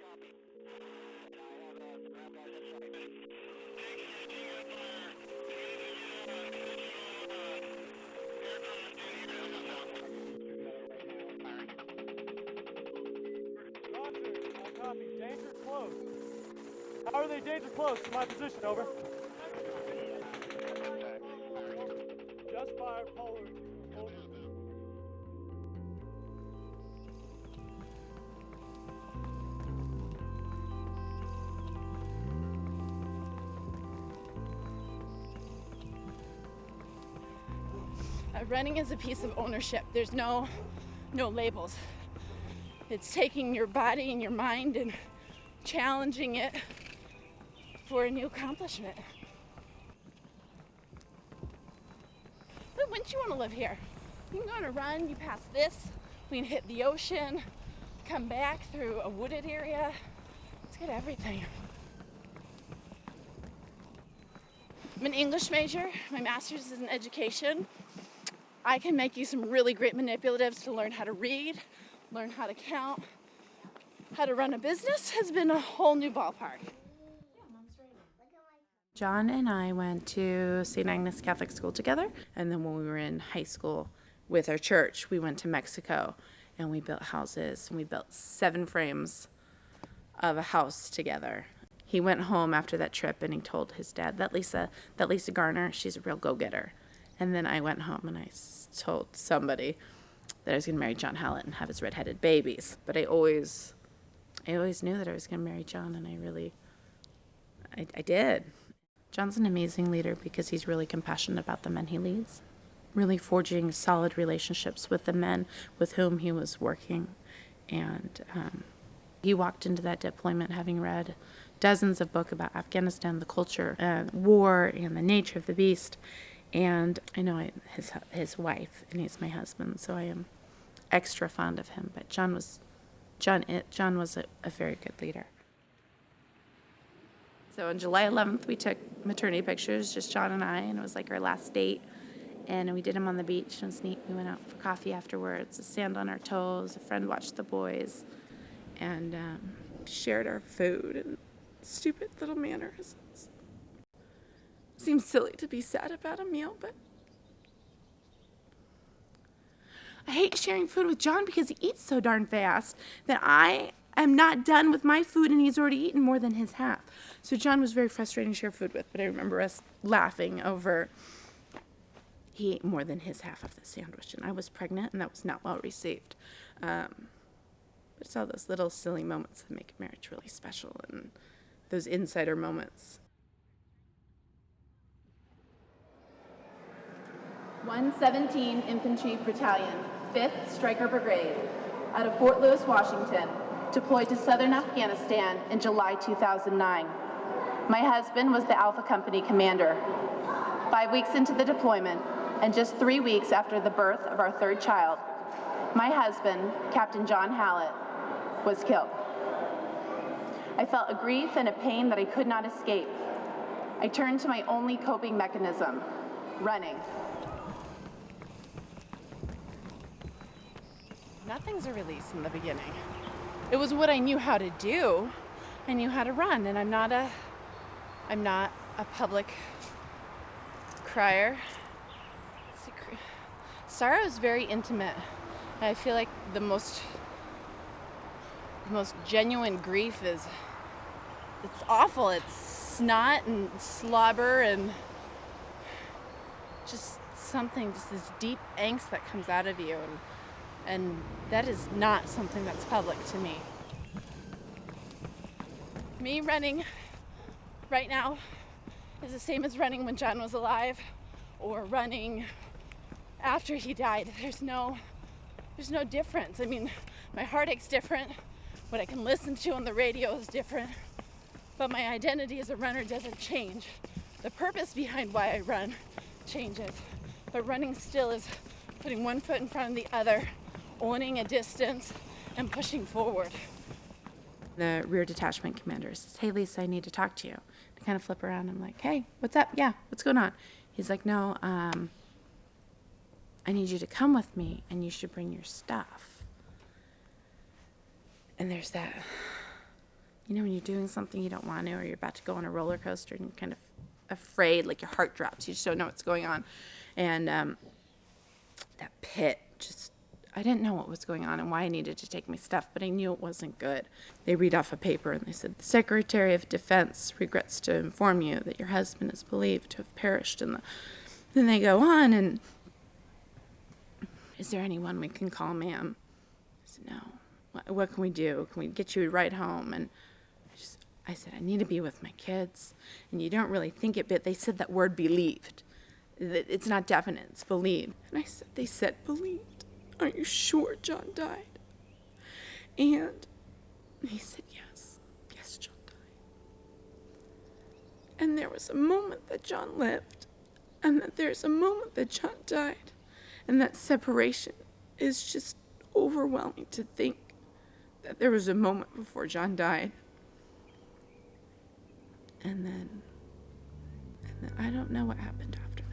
Copy. Danger close. How are they danger close to my position? Over. Just fire polar. Over. Running is a piece of ownership. There's no labels. It's taking your body and your mind and challenging it for a new accomplishment. But wouldn't you want to live here? You can go on a run, you pass this, we can hit the ocean, come back through a wooded area. Let's get everything. I'm an English major. My master's is in education. I can make you some really great manipulatives to learn how to read, learn how to count. How to run a business has been a whole new ballpark. John and I went to St. Agnes Catholic School together, and then when we were in high school with our church, we went to Mexico and we built houses, and we built 7 frames of a house together. He went home after that trip and he told his dad that Lisa Garner, she's a real go-getter. And then I went home and I told somebody that I was going to marry John Hallett and have his redheaded babies. But I always knew that I was going to marry John, and I did. John's an amazing leader because he's really compassionate about the men he leads, really forging solid relationships with the men with whom he was working. And he walked into that deployment having read dozens of books about Afghanistan, the culture, war, and the nature of the beast. And I know his wife, and he's my husband, so I am extra fond of him. But John was a very good leader. So on July 11th, we took maternity pictures, just John and I, and it was like our last date. And we did them on the beach. It was neat. We went out for coffee afterwards, sand on our toes. A friend watched the boys, and shared our food and stupid little manners. Seems silly to be sad about a meal, but I hate sharing food with John because he eats so darn fast that I am not done with my food and he's already eaten more than his half. So John was very frustrating to share food with, but I remember us laughing over he ate more than his half of the sandwich, and I was pregnant, and that was not well received. But it's all those little silly moments that make marriage really special, and those insider moments. 117 Infantry Battalion, 5th Stryker Brigade, out of Fort Lewis, Washington, deployed to southern Afghanistan in July 2009. My husband was the Alpha Company commander. 5 weeks into the deployment, and just 3 weeks after the birth of our 3rd child, my husband, Captain John Hallett, was killed. I felt a grief and a pain that I could not escape. I turned to my only coping mechanism, running. Nothing's a release in the beginning. It was what I knew how to do. I knew how to run, and I'm not a public crier. Sorrow is very intimate. I feel like the most genuine grief it's awful. It's snot and slobber and just this deep angst that comes out of you, and that is not something that's public to me. Me running right now is the same as running when John was alive or running after he died. There's no difference. I mean, my heartache's different. What I can listen to on the radio is different. But my identity as a runner doesn't change. The purpose behind why I run changes. But running still is putting one foot in front of the other, owning a distance, and pushing forward. The rear detachment commander says, "Hey, Lisa, I need to talk to you." I kind of flip around. I'm like, "Hey, what's up? Yeah, what's going on?" He's like, "No, I need you to come with me, and you should bring your stuff." And there's that you know, when you're doing something you don't want to, or you're about to go on a roller coaster and you're kind of afraid, like your heart drops. You just don't know what's going on. And that pit, just, I didn't know what was going on and why I needed to take my stuff, but I knew it wasn't good. They read off a paper and they said, the Secretary of Defense regrets to inform you that your husband is believed to have perished in the... Then they go on and, is there anyone we can call, ma'am? I said, no. What can we do? Can we get you a ride home? And I said, I need to be with my kids. And you don't really think it, but they said that word believed. It's not definite, it's believed. And I said, they said believed. Are you sure John died? And he said, yes. Yes, John died. And there was a moment that John lived, and that there's a moment that John died. And that separation is just overwhelming to think that there was a moment before John died. And then I don't know what happened after that.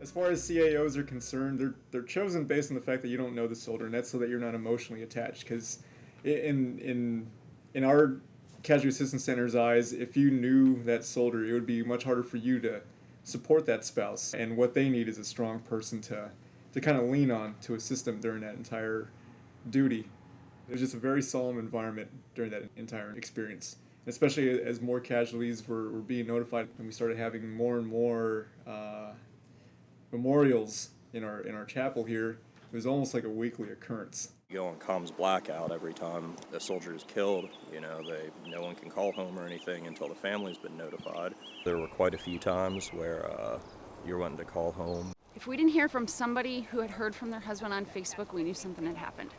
As far as CAOs are concerned, they're chosen based on the fact that you don't know the soldier, and that's so that you're not emotionally attached. Because in our Casualty Assistance Center's eyes, if you knew that soldier, it would be much harder for you to support that spouse. And what they need is a strong person to kind of lean on to assist them during that entire duty. It was just a very solemn environment during that entire experience. Especially as more casualties were being notified, and we started having more and more memorials in our chapel here. It was almost like a weekly occurrence. You go on comms blackout every time a soldier is killed. You know, no one can call home or anything until the family's been notified. There were quite a few times where you're wanting to call home. If we didn't hear from somebody who had heard from their husband on Facebook, we knew something had happened.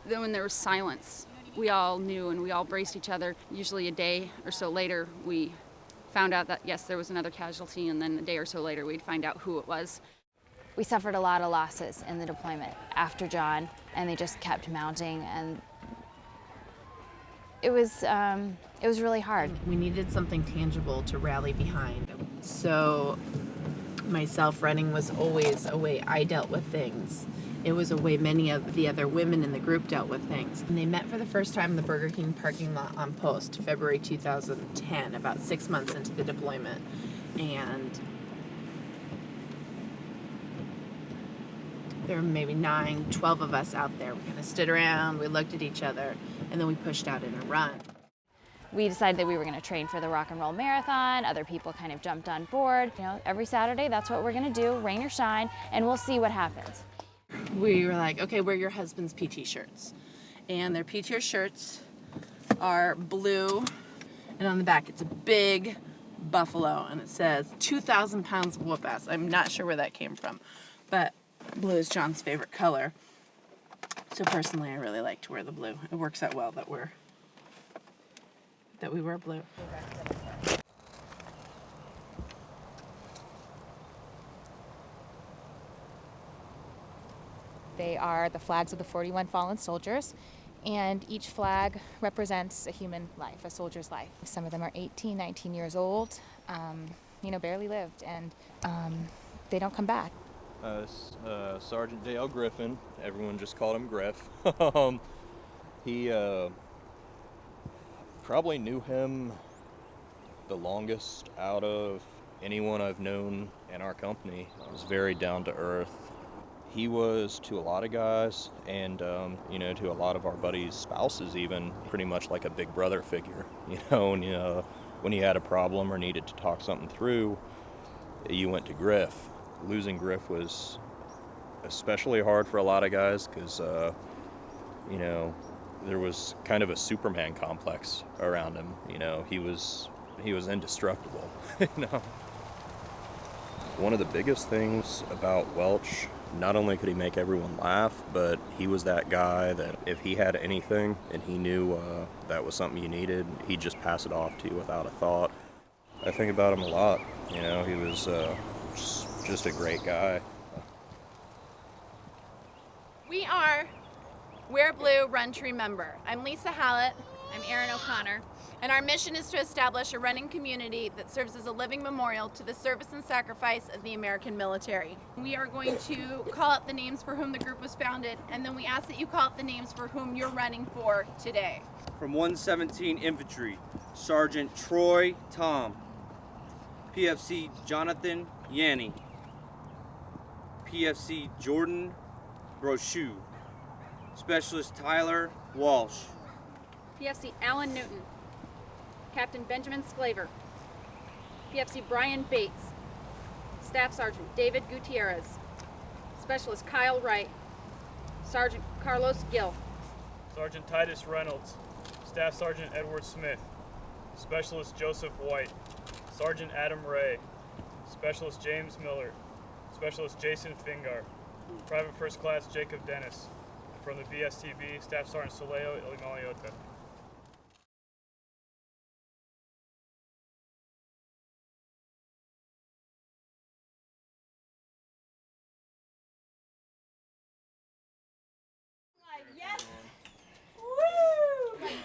Then when there was silence, we all knew and we all braced each other. Usually a day or so later, we found out that, yes, there was another casualty, and then a day or so later, we'd find out who it was. We suffered a lot of losses in the deployment after John, and they just kept mounting, and it was really hard. We needed something tangible to rally behind. So myself running was always a way I dealt with things. It was a way many of the other women in the group dealt with things. And they met for the first time in the Burger King parking lot on post, February 2010, about 6 months into the deployment. And there were maybe 9, 12 of us out there. We kind of stood around, we looked at each other, and then we pushed out in a run. We decided that we were going to train for the Rock and Roll Marathon. Other people kind of jumped on board. You know, every Saturday, that's what we're going to do, rain or shine, and we'll see what happens. We were like, okay, wear your husband's PT shirts. And their PT shirts are blue, and on the back it's a big buffalo, and it says 2,000 pounds of whoop-ass. I'm not sure where that came from, but blue is John's favorite color. So personally, I really like to wear the blue. It works out well that we wear blue. They are the flags of the 41 fallen soldiers, and each flag represents a human life, a soldier's life. Some of them are 18, 19 years old, barely lived, and they don't come back. Sergeant Dale Griffin, everyone just called him Griff. He probably knew him the longest out of anyone I've known in our company. He was very down to earth. He was to a lot of guys and, to a lot of our buddies' spouses even, pretty much like a big brother figure. When you had a problem or needed to talk something through, you went to Griff. Losing Griff was especially hard for a lot of guys because, there was kind of a Superman complex around him. He was indestructible. One of the biggest things about Welch, not only could he make everyone laugh, but he was that guy that if he had anything and he knew that was something you needed, he'd just pass it off to you without a thought. I think about him a lot. You know, he was just a great guy. We are Wear Blue, Run to Remember. I'm Lisa Hallett. I'm Erin O'Connor. And our mission is to establish a running community that serves as a living memorial to the service and sacrifice of the American military. We are going to call out the names for whom the group was founded, and then we ask that you call out the names for whom you're running for today. From 117 Infantry, Sergeant Troy Tom, PFC Jonathan Yanni, PFC Jordan Brochu, Specialist Tyler Walsh, PFC Alan Newton, Captain Benjamin Sclaver, PFC Brian Bates, Staff Sergeant David Gutierrez, Specialist Kyle Wright, Sergeant Carlos Gill, Sergeant Titus Reynolds, Staff Sergeant Edward Smith, Specialist Joseph White, Sergeant Adam Ray, Specialist James Miller, Specialist Jason Fingar, Private First Class Jacob Dennis, and from the BSTB, Staff Sergeant Soleo Ilimaliota.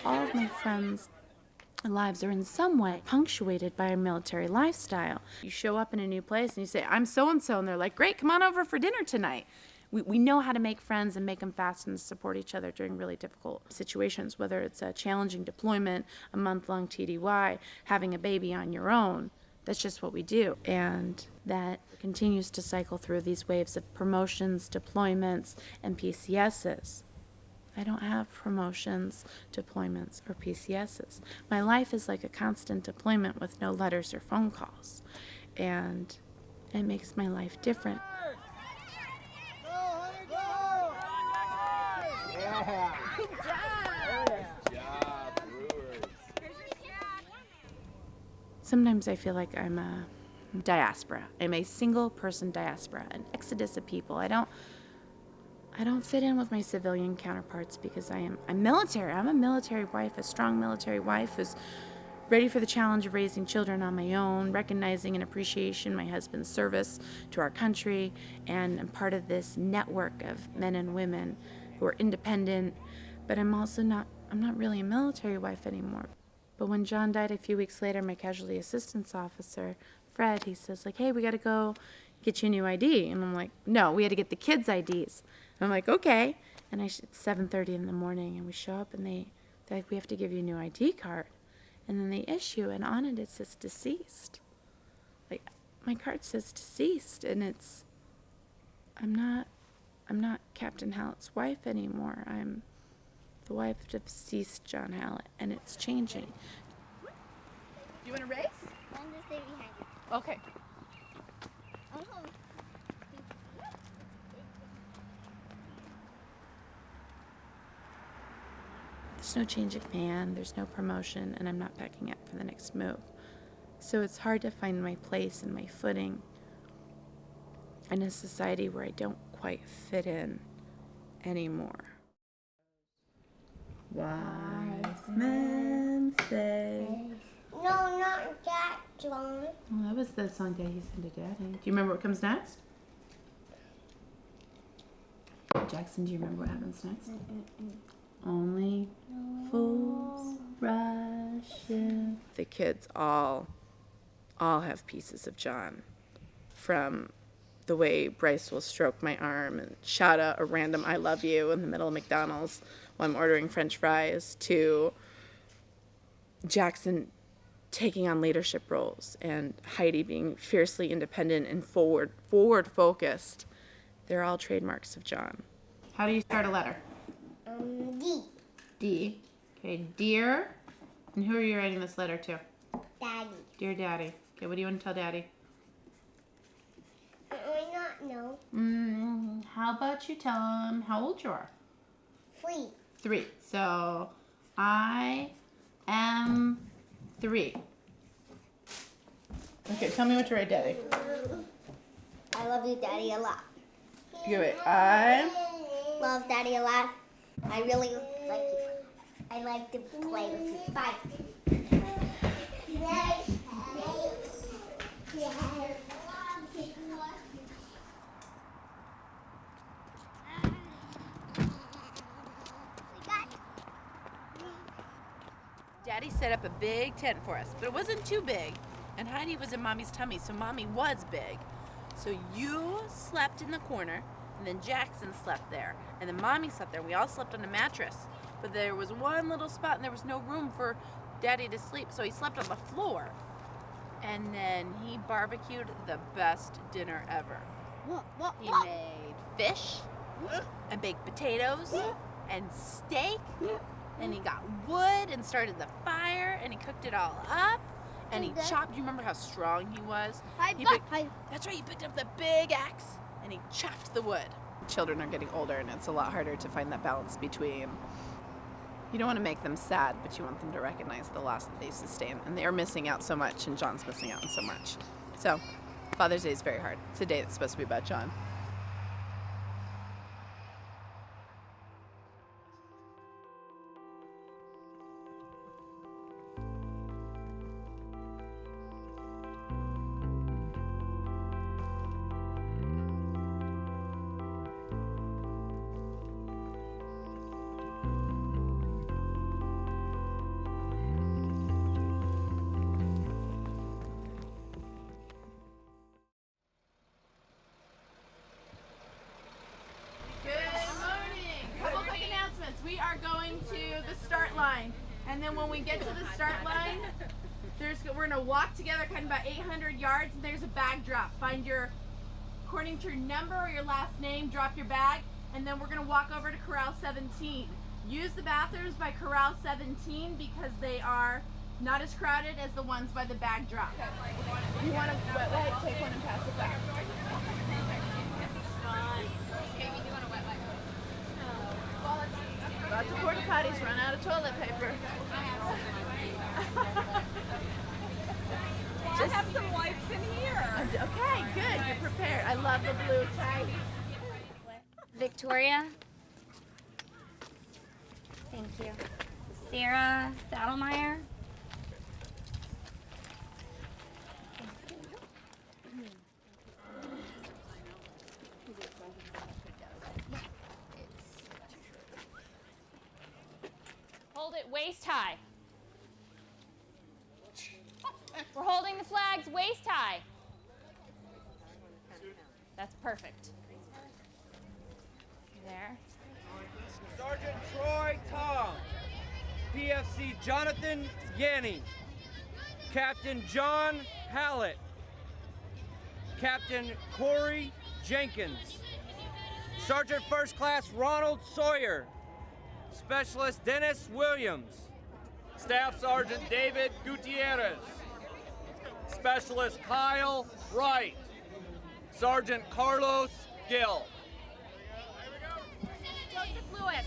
All of my friends' lives are in some way punctuated by a military lifestyle. You show up in a new place and you say, I'm so-and-so, and they're like, great, come on over for dinner tonight. We know how to make friends and make them fast and support each other during really difficult situations, whether it's a challenging deployment, a month-long TDY, having a baby on your own. That's just what we do. And that continues to cycle through these waves of promotions, deployments, and PCSs. I don't have promotions, deployments, or PCSs. My life is like a constant deployment with no letters or phone calls. And it makes my life different. Sometimes I feel like I'm a diaspora. I'm a single-person diaspora, an exodus of people. I don't fit in with my civilian counterparts because I'm military. I'm a military wife, a strong military wife who's ready for the challenge of raising children on my own, recognizing and appreciation my husband's service to our country, and I'm part of this network of men and women who are independent, but I'm not really a military wife anymore. But when John died a few weeks later, my casualty assistance officer, Fred, he says, like, hey, we got to go get you a new ID. And I'm like, no, we had to get the kids' IDs. And I'm like, okay. And it's 7:30 in the morning, and we show up, and they're like, we have to give you a new ID card. And then they issue, and on it says deceased. Like, my card says deceased, and I'm not Captain Hallett's wife anymore. I'm the wife of deceased John Hallett, and it's changing. Do you want to race? I'm just stay behind you. Okay. I'm home. There's no change of command, there's no promotion, and I'm not packing up for the next move. So it's hard to find my place and my footing in a society where I don't quite fit in anymore. Wise men say. No, not that, John. Well, that was the song Daddy sent to Daddy. Do you remember what comes next? Jackson, do you remember what happens next? Only fools rush in. The kids all have pieces of John. From the way Bryce will stroke my arm and shout out a random I love you in the middle of McDonald's while I'm ordering French fries, to Jackson taking on leadership roles and Heidi being fiercely independent and forward focused. They're all trademarks of John. How do you start a letter? D. D. Okay, dear. And who are you writing this letter to? Daddy. Dear Daddy. Okay, what do you want to tell Daddy? I might not know. How about you tell him how old you are? 3. 3. So, I am 3. Okay, tell me what to write, Daddy. I love you, Daddy, a lot. Give it. I Love Daddy a lot. I really like you. I like to play with you. Bye. Daddy set up a big tent for us, but it wasn't too big. And Heidi was in Mommy's tummy, so Mommy was big. So you slept in the corner, and then Jackson slept there, and then Mommy slept there. We all slept on a mattress. But there was one little spot, and there was no room for Daddy to sleep, so he slept on the floor. And then he barbecued the best dinner ever. He made fish, and baked potatoes, and steak, and he got wood and started the fire, and he cooked it all up, and he chopped. You remember how strong he was? That's right, he picked up the big axe, and he chopped the wood. Children are getting older, and it's a lot harder to find that balance between, you don't want to make them sad, but you want them to recognize the loss that they sustain, and they're missing out so much, and John's missing out on so much. So Father's Day is very hard. It's a day that's supposed to be about John. We are going to the start line, and then when we get to the start line, we're gonna walk together kind of about 800 yards, and there's a bag drop. Find your, according to your number or your last name, drop your bag, and then we're gonna walk over to Corral 17. Use the bathrooms by Corral 17 because they are not as crowded as the ones by the bag drop. You want a wet wipe? Take one and pass it back. Lots of porta potties run out of toilet paper. I have some wipes in here. Okay, good. You're prepared. I love the blue tie. Victoria. Thank you. Sarah Saddlemeyer. Hold it waist high. We're holding the flags waist high. That's perfect. There. Sergeant Troy Tom. PFC Jonathan Yanni. Captain John Hallett. Captain Corey Jenkins. Sergeant First Class Ronald Sawyer. Specialist Dennis Williams. Staff Sergeant David Gutierrez. Specialist Kyle Wright. Sergeant Carlos Gill. Joseph Lewis.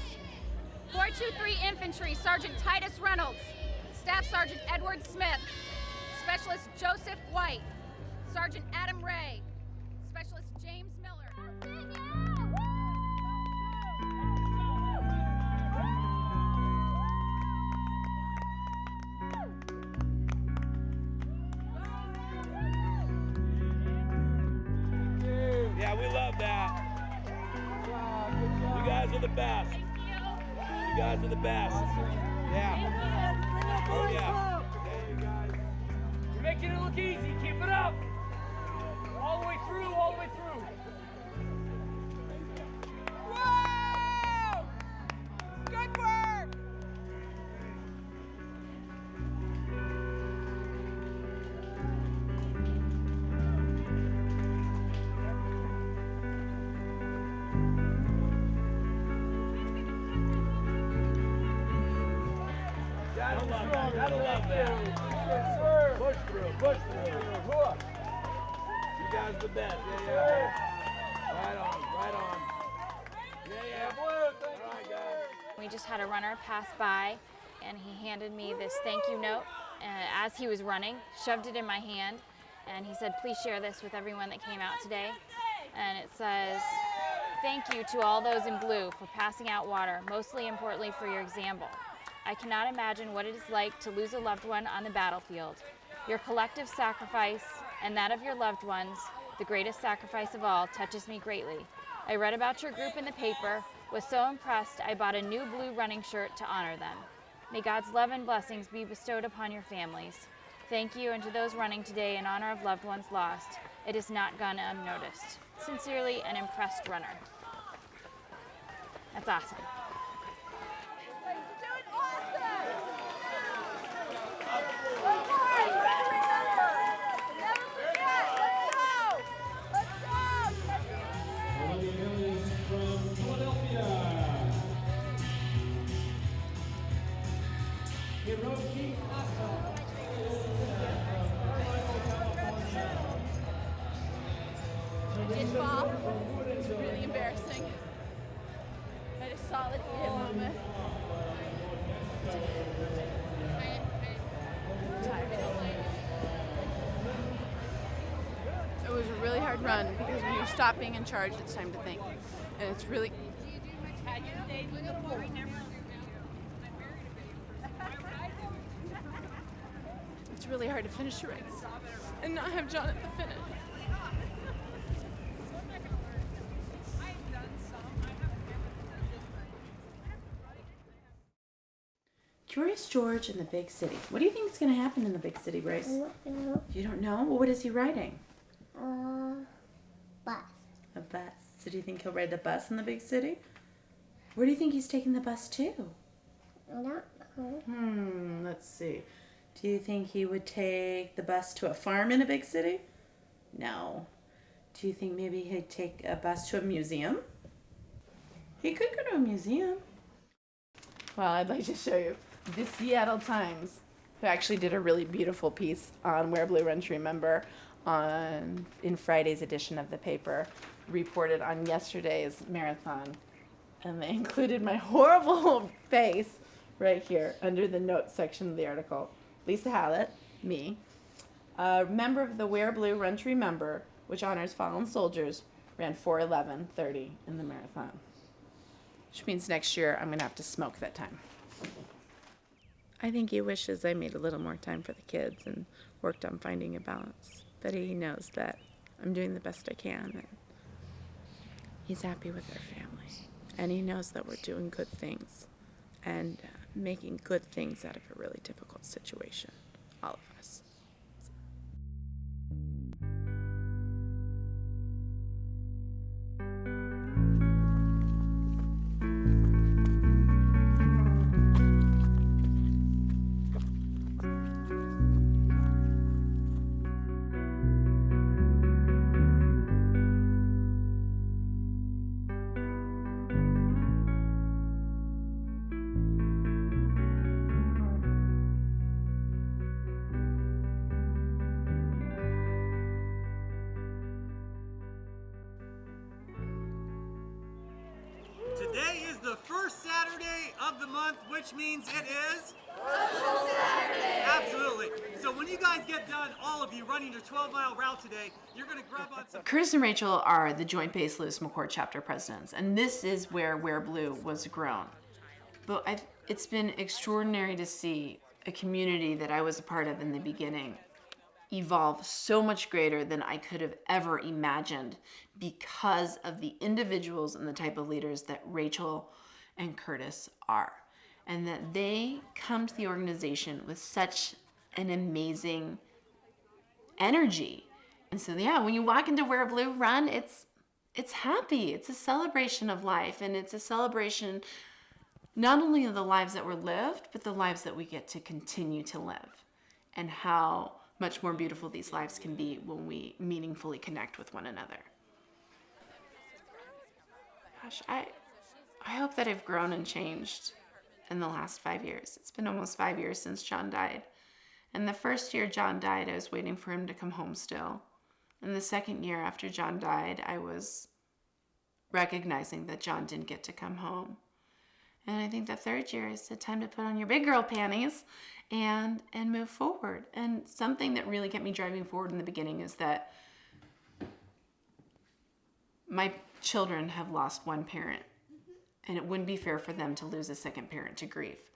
423 Infantry, Sergeant Titus Reynolds. Staff Sergeant Edward Smith. Specialist Joseph White. Sergeant Adam Ray. Specialist James Miller. Yeah, we love that. You guys are the best. You guys are the best. Yeah. Oh, yeah. Hey, you guys. You're making it look easy. Keep it up. All the way through, all the way through. Whoa! Good work! Gotta love that. Push through, push through. You guys are the best. Yeah. Right on. Yeah. Blue. All right, guys. We just had a runner pass by, and he handed me this thank you note as he was running, shoved it in my hand, and he said, please share this with everyone that came out today. And it says, "Thank you to all those in blue for passing out water, mostly importantly for your example. I cannot imagine what it is like to lose a loved one on the battlefield. Your collective sacrifice and that of your loved ones, the greatest sacrifice of all, touches me greatly. I read about your group in the paper, was so impressed I bought a new blue running shirt to honor them. May God's love and blessings be bestowed upon your families. Thank you, and to those running today in honor of loved ones lost, it has not gone unnoticed. Sincerely, an impressed runner." That's awesome. I did fall. It's really embarrassing. I had a solid hit moment. I'm tired. It was a really hard run because when you stop being in charge, it's time to think. And it's really... It's really hard to finish a race and not have John at the finish. Curious George in the big city. What do you think is going to happen in the big city, Bryce? I don't know. You don't know? Well, what is he riding? Bus. A bus. So do you think he'll ride the bus in the big city? Where do you think he's taking the bus to? I don't know. Let's see. Do you think he would take the bus to a farm in a big city? No. Do you think maybe he'd take a bus to a museum? He could go to a museum. Well, I'd like to show you the Seattle Times, who actually did a really beautiful piece on Wear Blue, Run to Remember in Friday's edition of the paper, reported on yesterday's marathon. And they included my horrible face right here under the notes section of the article. Lisa Hallett, me, a member of the Wear Blue, Run to Remember, which honors fallen soldiers, ran 4:11:30 in the marathon. Which means next year I'm going to have to smoke that time. I think he wishes I made a little more time for the kids and worked on finding a balance. But he knows that I'm doing the best I can, and he's happy with our family. And he knows that we're doing good things and making good things out of a really difficult situation, all of us. Today is the first Saturday of the month, which means it is Social Saturday. Absolutely. So when you guys get done, all of you running your 12-mile route today, you're going to grab on some... Curtis and Rachel are the Joint Base Lewis-McChord chapter presidents, and this is where Wear Blue was grown. But it's been extraordinary to see a community that I was a part of in the beginning evolve so much greater than I could have ever imagined because of the individuals and the type of leaders that Rachel and Curtis are. And that they come to the organization with such an amazing energy. And so, yeah, when you walk into Wear Blue Run, it's happy. It's a celebration of life, and it's a celebration not only of the lives that were lived, but the lives that we get to continue to live, and how much more beautiful these lives can be when we meaningfully connect with one another. Gosh, I hope that I've grown and changed in the last 5 years. It's been almost 5 years since John died. And the first year John died, I was waiting for him to come home still. And the second year after John died, I was recognizing that John didn't get to come home. And I think the third year is the time to put on your big girl panties and move forward. And something that really kept me driving forward in the beginning is that My children have lost one parent, and it wouldn't be fair for them to lose a second parent to grief.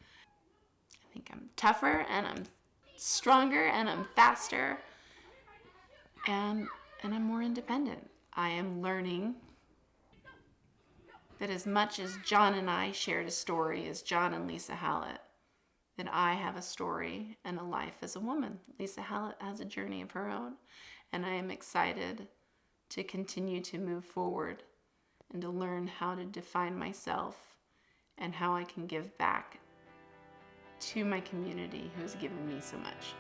I think I'm tougher, and I'm stronger, and I'm faster, and I'm more independent. I am learning that as much as John and I shared a story as John and Lisa Hallett, that I have a story and a life as a woman. Lisa Hallett has a journey of her own, and I am excited to continue to move forward and to learn how to define myself and how I can give back to my community who has given me so much.